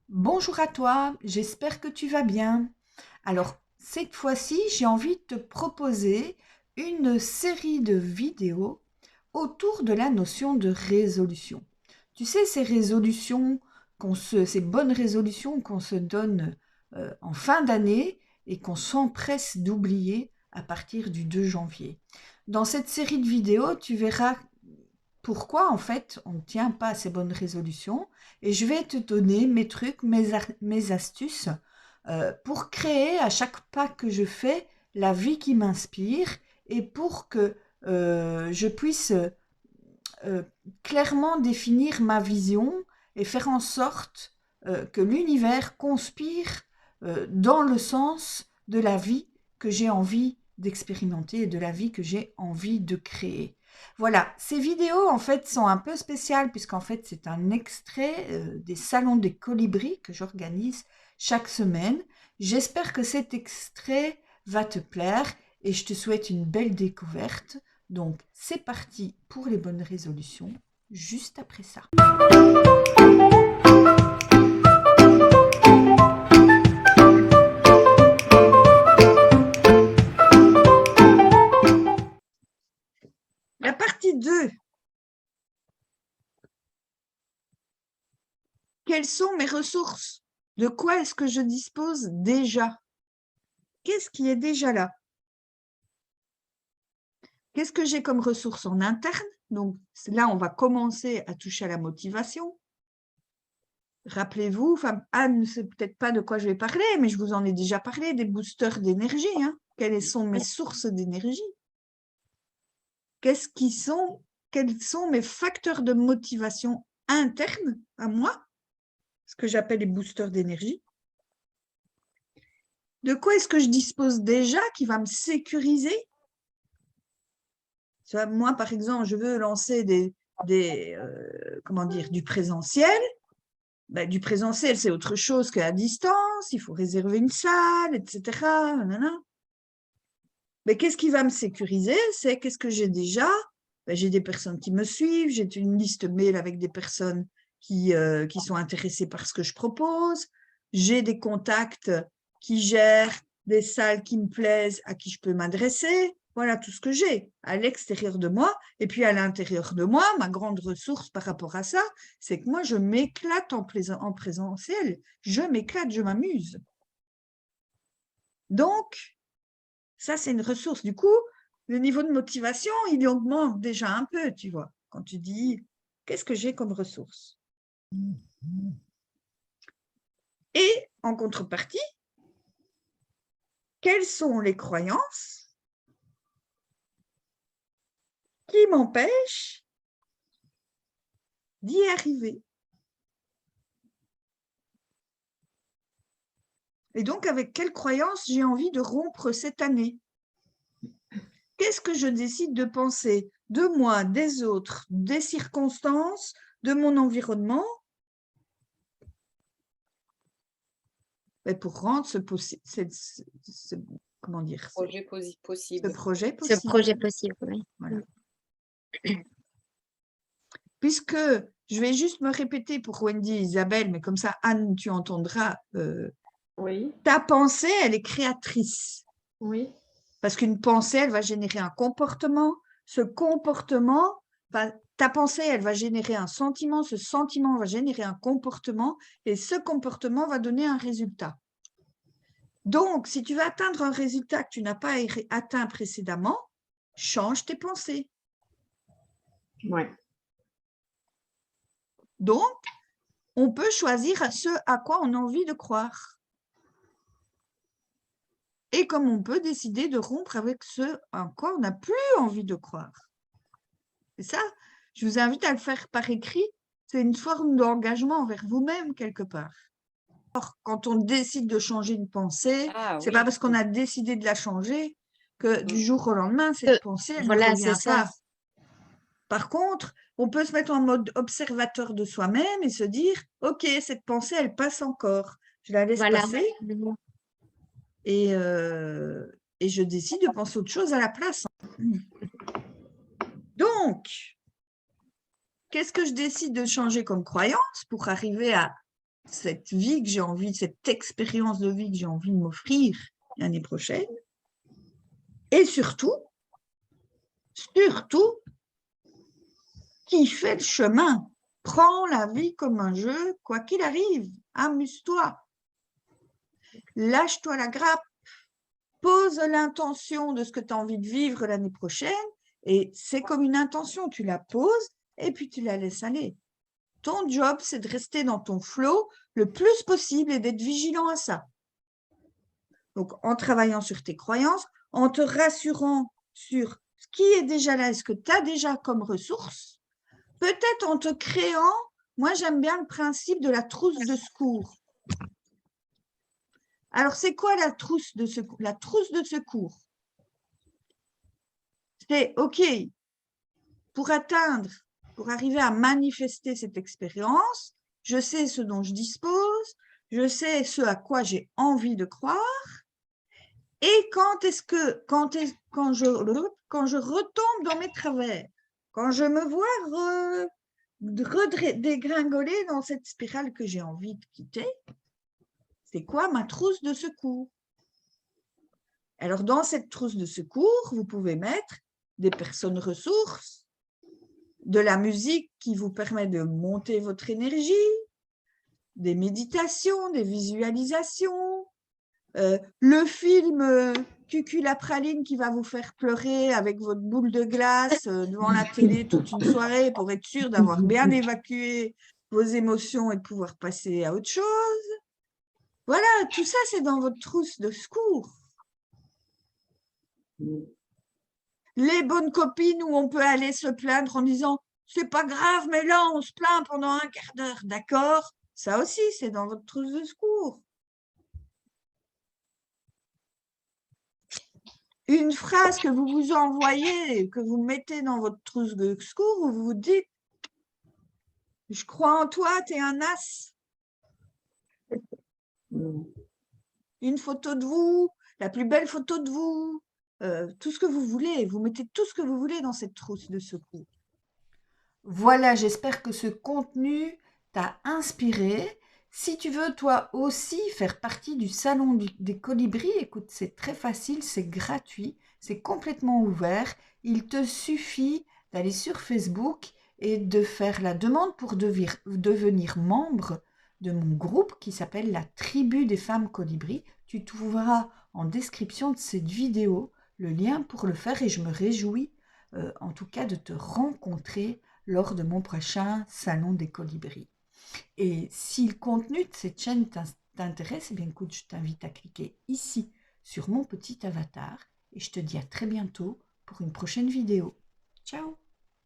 Bonjour à toi, j'espère que tu vas bien. Alors, cette fois-ci, j'ai envie de te proposer une série de vidéos autour de la notion de résolution. Tu sais, ces bonnes résolutions qu'on se donne en fin d'année et qu'on s'empresse d'oublier à partir du 2 janvier. Dans cette série de vidéos, tu verras pourquoi en fait on ne tient pas à ces bonnes résolutions et je vais te donner mes trucs, mes astuces pour créer à chaque pas que je fais la vie qui m'inspire et pour que je puisse euh, clairement définir ma vision et faire en sorte que l'univers conspire dans le sens de la vie que j'ai envie d'expérimenter et de la vie que j'ai envie de créer. Voilà, ces vidéos en fait sont un peu spéciales puisqu'en fait c'est un extrait des salons des colibris que j'organise chaque semaine. J'espère que cet extrait va te plaire et je te souhaite une belle découverte. Donc, c'est parti pour les bonnes résolutions, juste après ça. La partie 2. Quelles sont mes ressources? De quoi est-ce que je dispose déjà? Qu'est-ce qui est déjà là? Qu'est-ce que j'ai comme ressources en interne? Donc là, on va commencer à toucher à la motivation. Rappelez-vous, enfin, Anne ne sait peut-être pas de quoi je vais parler, mais je vous en ai déjà parlé, des boosters d'énergie. Hein. Quelles sont mes sources d'énergie? Quels sont mes facteurs de motivation internes à moi, ce que j'appelle les boosters d'énergie? De quoi est-ce que je dispose déjà qui va me sécuriser? Moi, par exemple, je veux lancer du présentiel. Ben, du présentiel, c'est autre chose qu'à distance. Il faut réserver une salle, etc. Mais qu'est-ce qui va me sécuriser? C'est qu'est-ce que j'ai déjà? Ben, j'ai des personnes qui me suivent, j'ai une liste mail avec des personnes qui sont intéressées par ce que je propose, j'ai des contacts qui gèrent des salles qui me plaisent, à qui je peux m'adresser. Voilà tout ce que j'ai à l'extérieur de moi. Et puis à l'intérieur de moi, ma grande ressource par rapport à ça, c'est que moi, je m'éclate en présentiel. Je m'éclate, je m'amuse. Donc, ça, c'est une ressource. Du coup, le niveau de motivation, il augmente déjà un peu, tu vois, quand tu dis, qu'est-ce que j'ai comme ressource? Et en contrepartie, quelles sont les croyances qui m'empêchent d'y arriver? Et donc, avec quelles croyances j'ai envie de rompre cette année? Qu'est-ce que je décide de penser de moi, des autres, des circonstances, de mon environnement, pour rendre comment dire, Projet ce possible. projet Ce possible. projet possible, oui. Voilà. Puisque je vais juste me répéter pour Wendy et Isabelle, mais comme ça, Anne, tu entendras. Oui, Ta pensée, elle est créatrice. oui. Parce qu'une pensée, elle va générer un comportement. Ce comportement, ta pensée, elle va générer un sentiment. Ce sentiment va générer un comportement. Et ce comportement va donner un résultat. Donc, si tu veux atteindre un résultat que tu n'as pas atteint précédemment, change tes pensées. Ouais. Donc, on peut choisir ce à quoi on a envie de croire. Et comme on peut décider de rompre avec ce en quoi on n'a plus envie de croire. Et ça, je vous invite à le faire par écrit. C'est une forme d'engagement envers vous-même quelque part. Or, quand on décide de changer une pensée, c'est pas parce qu'on a décidé de la changer que du jour au lendemain, cette pensée, elle ne Voilà, c'est revient ça. pas. Par contre, on peut se mettre en mode observateur de soi-même et se dire, OK, cette pensée, elle passe encore. Je la laisse Voilà. passer et je décide de penser autre chose à la place. Donc, qu'est-ce que je décide de changer comme croyance pour arriver à cette vie que j'ai envie, cette expérience de vie que j'ai envie de m'offrir l'année prochaine. Et surtout, kiffer le chemin. Prends la vie comme un jeu, quoi qu'il arrive. Amuse-toi. Lâche-toi la grappe. Pose l'intention de ce que tu as envie de vivre l'année prochaine. Et c'est comme une intention. Tu la poses et puis tu la laisses aller. Ton job, c'est de rester dans ton flow le plus possible et d'être vigilant à ça. Donc, en travaillant sur tes croyances, en te rassurant sur ce qui est déjà là et ce que tu as déjà comme ressources, peut-être en te créant, moi j'aime bien le principe de la trousse de secours. Alors, c'est quoi la trousse de secours? La trousse de secours, c'est OK, pour arriver à manifester cette expérience, je sais ce dont je dispose, je sais ce à quoi j'ai envie de croire. Et quand je retombe dans mes travers, quand je me vois dégringoler dans cette spirale que j'ai envie de quitter, c'est quoi ma trousse de secours? Alors, dans cette trousse de secours, vous pouvez mettre des personnes ressources, de la musique qui vous permet de monter votre énergie, des méditations, des visualisations, le film Cucu la praline qui va vous faire pleurer avec votre boule de glace devant la télé toute une soirée pour être sûr d'avoir bien évacué vos émotions et de pouvoir passer à autre chose. Voilà, tout ça, c'est dans votre trousse de secours. Les bonnes copines où on peut aller se plaindre en disant « c'est pas grave, mais là, on se plaint pendant un quart d'heure, d'accord ?» Ça aussi, c'est dans votre trousse de secours. Une phrase que vous vous envoyez, que vous mettez dans votre trousse de secours, où vous vous dites « je crois en toi, t'es un as ». Une photo de vous, la plus belle photo de vous, tout ce que vous voulez. Vous mettez tout ce que vous voulez dans cette trousse de secours. Voilà, j'espère que ce contenu t'a inspiré. Si tu veux toi aussi faire partie du salon des colibris, écoute, c'est très facile, c'est gratuit, c'est complètement ouvert. Il te suffit d'aller sur Facebook et de faire la demande pour devenir membre de mon groupe qui s'appelle la Tribu des femmes colibris. Tu trouveras en description de cette vidéo le lien pour le faire et je me réjouis en tout cas de te rencontrer lors de mon prochain salon des colibris. Et si le contenu de cette chaîne t'intéresse, eh bien écoute, je t'invite à cliquer ici sur mon petit avatar et je te dis à très bientôt pour une prochaine vidéo. Ciao!